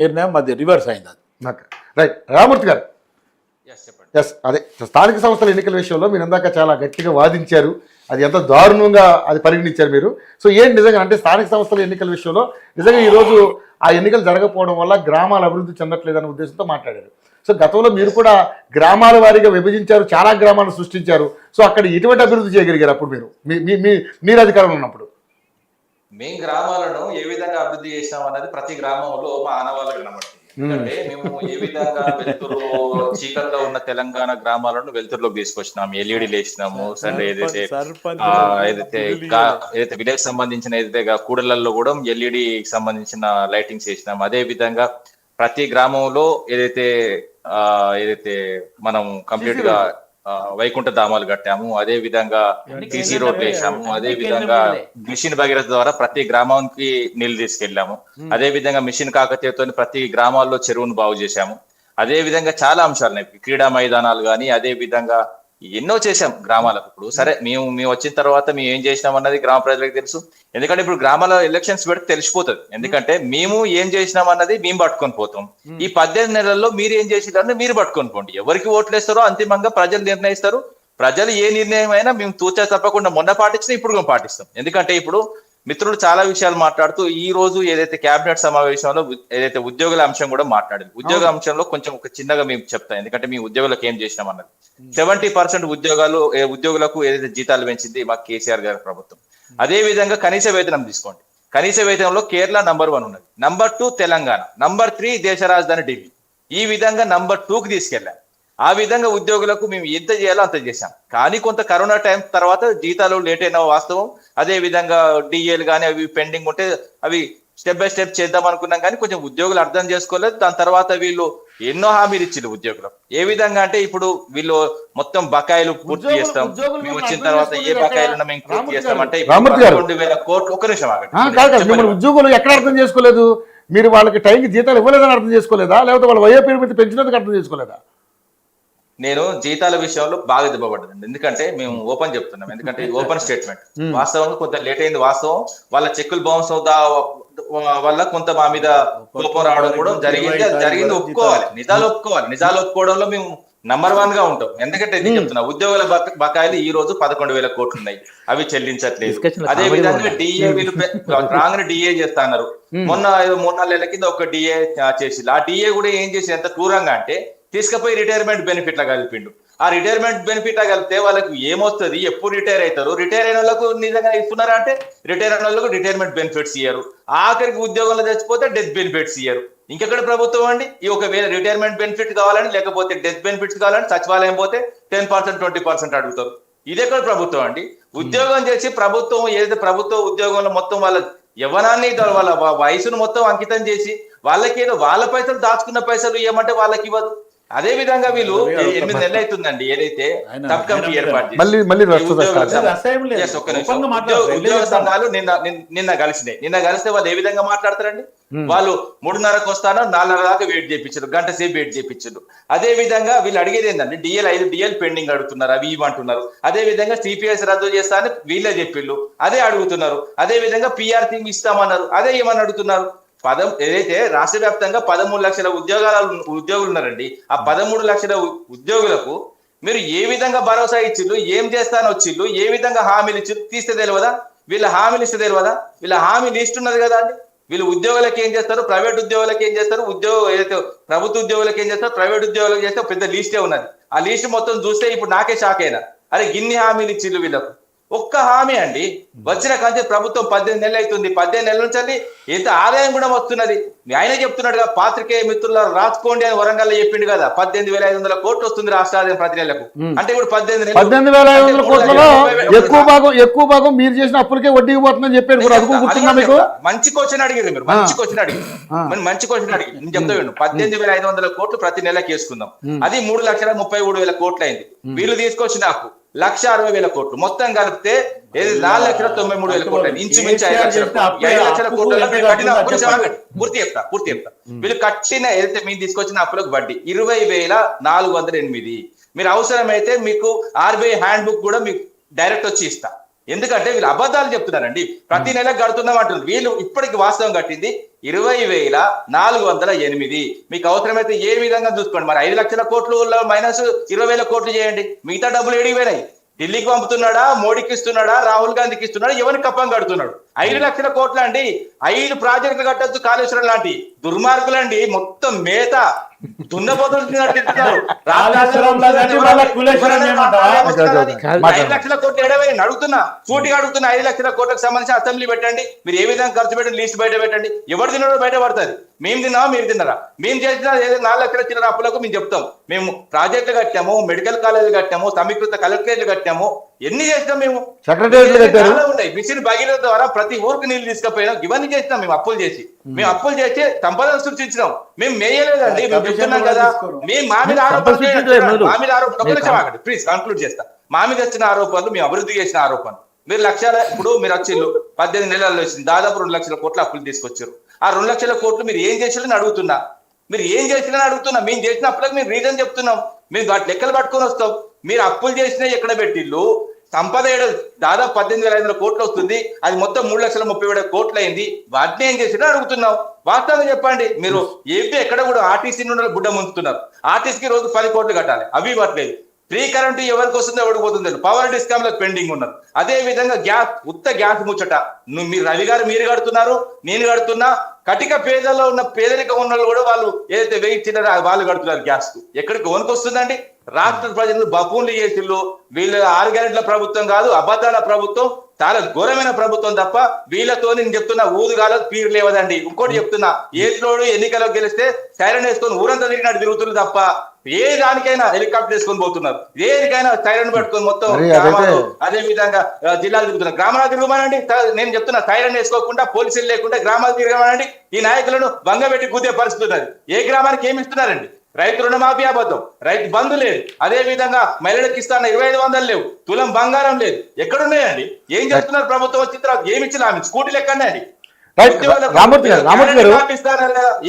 నిర్ణయం అది రివర్స్ అయింది. అది రైట్. రామూర్తి గారు, చెప్పండి. ఎస్, అదే స్థానిక సంస్థల ఎన్నికల విషయంలో మీరు ఇందాక చాలా గట్టిగా వాదించారు, అది ఎంత దారుణంగా అది పరిగణించారు మీరు. సో ఏంటి నిజంగా అంటే స్థానిక సంస్థల ఎన్నికల విషయంలో నిజంగా ఈరోజు ఆ ఎన్నికలు జరగకపోవడం వల్ల గ్రామాల అభివృద్ధి చెందట్లేదనే ఉద్దేశంతో మాట్లాడారు. సో గతంలో మీరు కూడా గ్రామాల వారీగా విభజించారు, చాలా గ్రామాలను సృష్టించారు. సో అక్కడ ఎటువంటి అభివృద్ధి చేయగలిగారు అప్పుడు మీరు అధికారంలో ఉన్నప్పుడు? మేము గ్రామాలను ఏ విధంగా అభివృద్ధి చేసినాం అన్నది ప్రతి గ్రామంలో మా ఆనవాళ్ళు కనబడుతుంది. ఎందుకంటే మేము ఏ విధంగా వెలుతురు చీకట్లో ఉన్న తెలంగాణ గ్రామాలను వెలుతురులోకి తీసుకొచ్చినాము, ఎల్ఈడీలు వేసినాము, ఏదైతే విలేజ్ సంబంధించిన ఏదైతే కూడళ్లలో కూడా ఎల్ఈడి సంబంధించిన లైటింగ్స్ వేసినాము. అదే విధంగా ప్రతి గ్రామంలో ఏదైతే మనం కంప్లీట్ గా వైకుంఠ ధామాలు కట్టాము, అదే విధంగా టీసీ రోడ్లు వేసాము, అదే విధంగా మిషన్ భగీరథ ద్వారా ప్రతి గ్రామానికి నీళ్లు తీసుకెళ్లాము, అదే విధంగా మిషన్ కాకతీయతో ప్రతి గ్రామాల్లో చెరువును బాగు చేశాము. అదే విధంగా చాలా అంశాలు ఉన్నాయి, క్రీడా మైదానాలు కానీ, అదే విధంగా ఎన్నో చేశాం గ్రామాలకు. ఇప్పుడు సరే మేము వచ్చిన తర్వాత మేము ఏం చేసినాం అన్నది గ్రామ ప్రజలకు తెలుసు. ఎందుకంటే ఇప్పుడు గ్రామాల ఎలక్షన్స్ పెడితే తెలిసిపోతుంది. ఎందుకంటే మేము ఏం చేసినాం అన్నది మేము పట్టుకొని పోతాం. ఈ 18 నెలల్లో మీరు ఏం చేసినారని మీరు పట్టుకొని పోండి. ఎవరికి ఓట్లు వేస్తారో అంతిమంగా ప్రజలు నిర్ణయిస్తారు. ప్రజలు ఏ నిర్ణయం అయినా మేము తూచా తప్పకుండా మొన్న పాటించినా ఇప్పుడు మేము పాటిస్తాం. ఎందుకంటే ఇప్పుడు మిత్రులు చాలా విషయాలు మాట్లాడుతూ ఈ రోజు ఏదైతే కేబినెట్ సమావేశంలో ఏదైతే ఉద్యోగుల అంశం కూడా మాట్లాడింది. ఉద్యోగ అంశంలో కొంచెం ఒక చిన్నగా మేము చెప్తాం, ఎందుకంటే మీ ఉద్యోగులకు ఏం చేసినాం అన్నది. 70% ఉద్యోగులకు ఏదైతే జీతాలు పెంచింది మా కేసీఆర్ గారి ప్రభుత్వం. అదే విధంగా కనీస వేతనం తీసుకోండి. కనీస వేతనంలో కేరళ నంబర్ 1 ఉన్నది, నంబర్ 2 తెలంగాణ, నంబర్ 3 దేశ రాజధాని ఢిల్లీ. ఈ విధంగా నంబర్ 2కి తీసుకెళ్ళాం. ఆ విధంగా ఉద్యోగులకు మేము ఎంత చేయాలో అంత చేశాం. కానీ కొంత కరోనా టైం తర్వాత జీతాలు లేట్ అయిన వాస్తవం. అదే విధంగా డిఏలు కానీ అవి పెండింగ్ ఉంటే అవి స్టెప్ బై స్టెప్ చేద్దాం అనుకున్నాం, కానీ కొంచెం ఉద్యోగులు అర్థం చేసుకోలేదు. దాని తర్వాత వీళ్ళు ఎన్నో హామీలు ఇచ్చిండ్రు ఉద్యోగులకు. ఏ విధంగా అంటే ఇప్పుడు వీళ్ళు మొత్తం బకాయిలు పూర్తి చేస్తాం, మేము వచ్చిన తర్వాత ఏ బకాయిలు మేము పూర్తి చేస్తాం అంటే 2,000 కోట్లు. ఒక్క నిమిషం ఆగండి. ఉద్యోగులు ఎక్కడ అర్థం చేసుకోలేదు? మీరు వాళ్ళకి టైంకి జీతాలు ఇవ్వలేదని అర్థం చేసుకోలేదా, లేకపోతే వాళ్ళ వయోపరిమితి పెంచినందుకు అర్థం చేసుకోలేదా? నేను జీతాల విషయంలో బాగా దెబ్బపడ్డదండి. ఎందుకంటే మేము ఓపెన్ చెప్తున్నాం, ఎందుకంటే ఓపెన్ స్టేట్మెంట్. వాస్తవంగా కొంత లేట్ అయింది వాస్తవం. వాళ్ళ చెక్కులు బౌన్స్ అవుతా వల్ల కొంత మా మీద కోపం రావడం కూడా జరిగింది. ఒప్పుకోవాలి, నిజాలు ఒప్పుకోవడంలో మేము నంబర్ 1 గా ఉంటాం. ఎందుకంటే నేను చెప్తున్నా, ఉద్యోగుల బకాయిలు ఈ రోజు 11,000 కోట్లు ఉన్నాయి, అవి చెల్లించట్లేదు. అదే విధంగా డిఏ వీళ్ళు రాగానే డిఏ చేస్తా అన్నారు. మొన్న 3-4 నెలల కింద ఒక డిఏ చేసి, ఆ డిఏ కూడా ఏం చేసి ఎంత క్రూరంగా అంటే తీసుకుపోయి రిటైర్మెంట్ బెనిఫిట్ లా కలిపిండు. ఆ రిటైర్మెంట్ బెనిఫిట్ లా కలిపితే వాళ్ళకి ఏమొస్తుంది, ఎప్పుడు రిటైర్ అవుతారు, రిటైర్ అయిన వాళ్ళకు నిజంగా ఇస్తున్నారా అంటే రిటైర్ అయిన వాళ్ళకు రిటైర్మెంట్ బెనిఫిట్స్ ఇయ్యరు. ఆఖరికి ఉద్యోగంలో చచ్చిపోతే డెత్ బెనిఫిట్స్ ఇయ్యరు. ఇంకెక్కడ ప్రభుత్వం అండి? ఈ ఒకవేళ రిటైర్మెంట్ బెనిఫిట్ కావాలని లేకపోతే డెత్ బెనిఫిట్స్ కావాలని సచివాలయం పోతే 10%, 20% అడుగుతారు. ఇది ఎక్కడ ప్రభుత్వం అండి? ఉద్యోగం చేసి ప్రభుత్వం ఏదైతే ప్రభుత్వ ఉద్యోగంలో మొత్తం వాళ్ళ యవ్వనాన్ని వాళ్ళ వయసును మొత్తం అంకితం చేసి వాళ్ళకేదో వాళ్ళ పైసలు దాచుకున్న పైసలు ఇవ్వమంటే వాళ్ళకి ఇవ్వదు. అదే విధంగా వీళ్ళు 8 నెలలు అవుతుందండి ఏదైతే సబ్ కమిటీ ఏర్పాటు ఉద్యోగ సంఘాలు నిన్న కలిస్తే వాళ్ళు ఏ విధంగా మాట్లాడతారండి? వాళ్ళు 3:30కు వస్తానో 4:30 దాకా వెయిట్ చేయించారు, గంట సేపు వెయిట్ చేయించారు. అదే విధంగా వీళ్ళు అడిగేది ఏంటంటే 5 డిఎల్ పెండింగ్ అడుగుతున్నారు, అవి ఇవ్వమంటున్నారు. అదే విధంగా సిపిఎస్ రద్దు చేస్తా అని వీళ్ళే చెప్పిళ్ళు, అదే అడుగుతున్నారు. అదే విధంగా పిఆర్టీ ఇస్తామన్నారు, అదే ఏమని అడుగుతున్నారు. ఏదైతే రాష్ట్ర వ్యాప్తంగా 13 లక్షల ఉద్యోగులు ఉన్నారండి. ఆ 13 లక్షల ఉద్యోగులకు మీరు ఏ విధంగా భరోసా ఇచ్చిళ్ళు, ఏం చేస్తానో వచ్చిళ్ళు, ఏ విధంగా హామీలు ఇచ్చిళ్ళు తీస్తే తెలియదా? వీళ్ళ హామీలు ఇస్తే తెలియదా? వీళ్ళ హామీ లిస్ట్ ఉన్నది కదా అండి. వీళ్ళు ఉద్యోగులకు ఏం చేస్తారు, ప్రైవేట్ ఉద్యోగులకు ఏం చేస్తారు, ఏదైతే ప్రభుత్వ ఉద్యోగులకు ఏం చేస్తారు, ప్రైవేట్ ఉద్యోగులకు చేస్తే పెద్ద లిస్టే ఉన్నది. ఆ లిస్ట్ మొత్తం చూస్తే ఇప్పుడు నాకే షాక్ అయినా, అరే గిన్ని హామీలు ఇచ్చిళ్ళు వీళ్ళకు. ఒక్క హామీ అండి. వచ్చిన కంటే ప్రభుత్వం 18 నెలలు అవుతుంది. 18 నెలల నుంచి ఎంత ఆదాయం కూడా వస్తున్నది. ఆయన చెప్తున్నాడుగా, పాత్రికేయ మిత్రుల రాసుకోండి అని వరంగల్ చెప్పిండు కదా, 18,500 కోట్లు వస్తుంది రాష్ట్ర ఆదాయం ప్రతి నెలకు. అంటే ఇప్పుడు 18,500 కోట్లలో ఎక్కువ భాగం మీరు చేసిన అప్పులకే వడ్డీకి పోతుందని చెప్పాడు. మంచి క్వశ్చన్ అడిగారు మీరు, మంచి క్వశ్చన్ అడిగి నేను చెప్తా విను. 18,500 కోట్లు ప్రతి నెలకి వేసుకుందాం, అది 3,33,000 కోట్లు అయింది. వీళ్ళు తీసుకొచ్చిన అప్పు 1,60,000 కోట్లు, మొత్తం కలిపితే 4,93,000 కోట్లు, ఇంచుమించు 5 లక్షల కోట్లు. 5 లక్షల కోట్ల పూర్తి చెప్తా. వీళ్ళు కట్టిన ఏదైతే మీరు తీసుకొచ్చిన అప్పులకు వడ్డీ 20,408. మీరు అవసరమైతే మీకు ఆర్బీఐ హ్యాండ్ బుక్ కూడా మీకు డైరెక్ట్ వచ్చి ఇస్తా. ఎందుకంటే వీళ్ళు అబద్ధాలు చెప్తున్నారండి. ప్రతి నెల కడుతున్నాం అంటున్నారు. వీళ్ళు ఇప్పటికి వాస్తవం కట్టింది 20,408. మీకు అవసరమైతే ఏ విధంగా చూసుకోండి. మరి 5 లక్షల కోట్లు మైనస్ 20,000 కోట్లు చేయండి. మిగతా డబ్బులు ఏడిపోయినాయి. ఢిల్లీకి పంపుతున్నాడా, మోడీకి ఇస్తున్నాడా, రాహుల్ గాంధీకి ఇస్తున్నాడా, ఎవరికి కప్పం కడుతున్నాడు? 5 లక్షల కోట్లు అండి. 5 ప్రాజెక్టులు కట్టొచ్చు కాళేశ్వరం లాంటి. దుర్మార్గులండి, మొత్తం మేత దున్నపోతున్నారు. 5 లక్షల కోట్లు ఎడవేయండి అడుగుతున్నా, సూటిగా అడుగుతున్నా. 5 లక్షల కోట్లకు సంబంధించి అసెంబ్లీ పెట్టండి. మీరు ఏ విధంగా ఖర్చు పెట్టండి, లిస్ట్ బయట పెట్టండి. ఎవరు తిన్నాడో బయట పడుతుంది. మేము తిన్నామా, మీరు తిన్నారా? మేము చేసిన 4 లక్షల చిల్లర అప్పులకు మేము చెప్తాం. మేము ప్రాజెక్టులు కట్టాము, మెడికల్ కాలేజీలు కట్టాము, సమీకృత కలెక్టరేట్లు కట్టాము. ఎన్ని చేసినాం మేము? ఉన్నాయి. మిషన్ భగీరథ ద్వారా ప్రతి ఊరికి నీళ్లు తీసుకుపోయినాం. ఇవన్నీ చేసినాం మేము అప్పులు చేసి. మేము అప్పులు చేసి సంపదను సృష్టించినాం. మేము మేయలేదండి. మేము చెప్తున్నాం కదా. మేము మా మీద ఆరోపణలు ప్లీజ్ కంక్లూడ్ చేస్తా. మా మీద వచ్చిన ఆరోపణలు, మేము అభివృద్ధి చేసిన ఆరోపణలు. మీరు ఇప్పుడు మీరు వచ్చిండ్రు 18 నెలల్లో వచ్చింది దాదాపు 2 లక్షల కోట్ల అప్పులు తీసుకొచ్చారు. ఆ 2 లక్షల కోట్లు మీరు ఏం చేసిరని అడుగుతున్నా. మీరు ఏం చేసిరని అడుగుతున్నా. మేము చేసిన అప్పులకు మేము రీజన్ చెప్తున్నాం. మేము వాటి లెక్కలు పట్టుకొని వస్తాం. మీరు అప్పులు చేసినా ఎక్కడ పెట్టిళ్ళు? సంపద దాదాపు 18,500 కోట్లు వస్తుంది. అది మొత్తం 3,30,000 కోట్లు అయింది. వాటిని ఏం చేసినా అడుగుతున్నాం. వాస్తవంగా చెప్పండి. మీరు ఏపీ ఎక్కడ కూడా ఆర్టీసీ నుండి గుడ్డ ముంచుతున్నారు. ఆర్టీసీకి రోజు 10 కోట్లు కట్టాలి, అవి ఇవ్వట్లేదు. ఫ్రీ కరెంటు ఎవరికి వస్తుందో ఎవరికి పోతుందో పవర్ డిస్కామ్ లో పెండింగ్ ఉన్నారు. అదే విధంగా గ్యాస్ ముచ్చట మీరు రవి గారు మీరు కడుతున్నారు, నేను కడుతున్నా. కటిక పేదల్లో ఉన్న పేదరిక ఉన్న కూడా వాళ్ళు ఏదైతే వేయించినారో వాళ్ళు కడుతున్నారు. గ్యాస్ కు ఎక్కడికి వనికి వస్తుందండి? రాష్ట్ర ప్రజలు బఫూన్లు చేసిళ్ళు. వీళ్ళు 6 గ్యారెంట్ల ప్రభుత్వం కాదు, అబద్ధాల ప్రభుత్వం, చాలా ఘోరమైన ప్రభుత్వం తప్ప వీళ్ళతో నేను చెప్తున్నా ఊదుగాల పీరు లేవదండి. ఇంకోటి చెప్తున్నా, ఏజ్లోడు ఎన్నికల్లో గెలిస్తే సైరన్ వేసుకొని ఊరంతా తిరిగినట్టు తిరుగుతున్నారు తప్ప ఏ దానికైనా హెలికాప్టర్ వేసుకొని పోతున్నారు. దేనికైనా సైరన్ పెట్టుకొని మొత్తం అదే విధంగా జిల్లాలు తిరుగుతున్నారు. గ్రామాలు తిరగమనండి. నేను చెప్తున్నా, సైరన్ వేసుకోకుండా పోలీసులు లేకుండా గ్రామాలు తిరగమనండి. ఈ నాయకులను బంగబెట్టి కూదే పరిస్థితి ఉన్నది. ఏ గ్రామానికి ఏమి ఇస్తున్నారండి? రైతు రుణమాఫీ అబద్ధం, రైతు బంధు లేదు. అదే విధంగా మహిళలకు ఇస్తాన 2500 లేవు, తులం బంగారం లేదు. ఎక్కడున్నాయండి? ఏం చేస్తున్నారు ప్రభుత్వం వచ్చిన తర్వాత? ఏమి ఇచ్చినా స్కూటీలు ఎక్కడండి?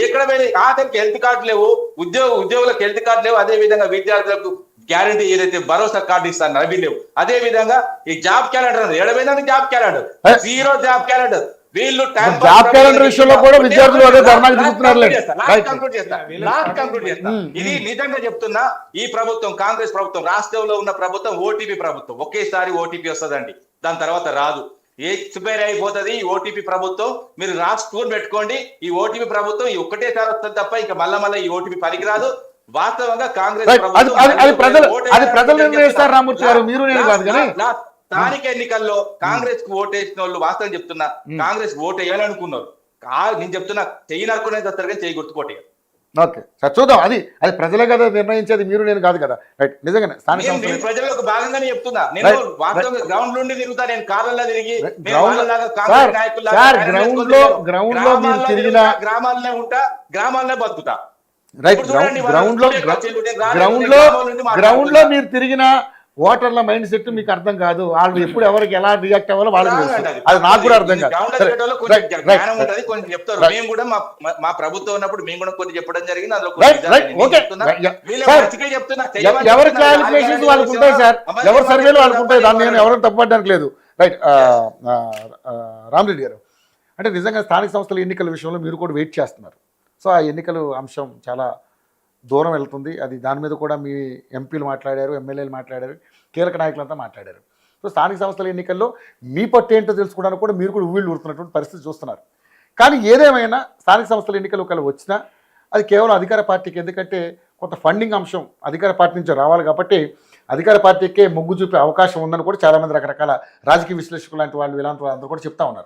ఎక్కడ పోయి ఆఖరికి హెల్త్ కార్డు లేవు, ఉద్యోగులకు హెల్త్ కార్డు లేవు. అదే విధంగా విద్యార్థులకు గ్యారంటీ ఏదైతే భరోసా కార్డు ఇస్తాను అవి లేవు. అదే విధంగా ఈ జాబ్ క్యాలెండర్ ఎడమైందని జాబ్ క్యాలెండర్, 0 జాబ్ క్యాలెండర్. వీళ్ళు జాబ్ క్యాలెండర్ విషయంలో కూడా విద్యార్థులు ఇది నిజంగా చెప్తున్నా. ఈ ప్రభుత్వం కాంగ్రెస్ ప్రభుత్వం, రాష్ట్రంలో ఉన్న ప్రభుత్వం ఓటీపీ ప్రభుత్వం. ఒకేసారి ఓటీపీ వస్తుందండి, దాని తర్వాత రాదు. ఎక్స్పైర్ అయిపోతుంది ఈ ఓటీపీ ప్రభుత్వం. మీరు రాసుకొని పెట్టుకోండి. ఈ ఓటీపీ ప్రభుత్వం ఈ ఒక్కటేసారి వస్తుంది తప్ప ఇంకా మళ్ళా ఈ ఓటీపీ పనికిరాదు. వాస్తవంగా కాంగ్రెస్ స్థానిక ఎన్నికల్లో కాంగ్రెస్ కు ఓటేసిన వాళ్ళు వాస్తవం చెప్తున్నా, కాంగ్రెస్ ఓటు వేయాలనుకున్నారు. నేను చెప్తున్నా, చెయ్యి నరుకునేది వస్తారు కానీ చెయ్యి గుర్తుకోటే. ఓకే సార్, చూద్దాం. అది ప్రజలే కదా నిర్ణయించేది, మీరు నేను కాదు కదా. రైట్, నిజంగానే ప్రజలకు భాగంగానే చెప్తున్నా. నేను వాస్తవంగా గ్రౌండ్ నుండి తిరుగుతా. నేను కార్లలో తిరిగి గ్రామాలనే ఉంటా, గ్రామాలనే బతుకుతా. రైట్, గ్రౌండ్ లో మీరు తిరిగిన ఓటర్ల మైండ్ సెట్ మీకు అర్థం కాదు. వాళ్ళు ఎప్పుడు ఎవరికి ఎలా రియాక్ట్ అవ్వాలో వాళ్ళకి అది నాకు కూడా అర్థం కాదు. చెప్తారు. మేము కూడా మా ప్రభుత్వం ఉన్నప్పుడు మేము కూడా కొన్ని చెప్పడం జరిగింది. ఎవరి క్లారిఫికేషన్స్ వాళ్ళకు ఉంటాయి సార్, ఎవరి సర్వేలు వాళ్ళకు ఉంటాయి. దాన్ని నేను ఎవరైనా తప్పుపడడానికి లేదు. రైట్, రామరెడ్డి గారు, అంటే నిజంగా స్థానిక సంస్థల ఎన్నికల విషయంలో మీరు కూడా వెయిట్ చేస్తున్నారు. సో ఆ ఎన్నికలు అంశం చాలా దూరం వెళ్తుంది. అది దాని మీద కూడా మీ ఎంపీలు మాట్లాడారు, ఎమ్మెల్యేలు మాట్లాడారు, కీలక నాయకులంతా మాట్లాడారు. సో స్థానిక సంస్థల ఎన్నికల్లో మీ పట్టు ఏంటో తెలుసుకోవడానికి కూడా మీరు కూడా ఉవ్విళ్ళు ఊరుతున్నటువంటి పరిస్థితి చూస్తున్నారు. కానీ ఏదేమైనా స్థానిక సంస్థల ఎన్నికలు ఒకవేళ వచ్చినా అది కేవలం అధికార పార్టీకి, ఎందుకంటే కొంత ఫండింగ్ అంశం అధికార పార్టీ నుంచి రావాలి కాబట్టి అధికార పార్టీకే మొగ్గు చూపే అవకాశం ఉందని కూడా చాలామంది రకరకాల రాజకీయ విశ్లేషకులు లాంటి వాళ్ళు ఇలాంటి వాళ్ళందరూ కూడా చెప్తా ఉన్నారు.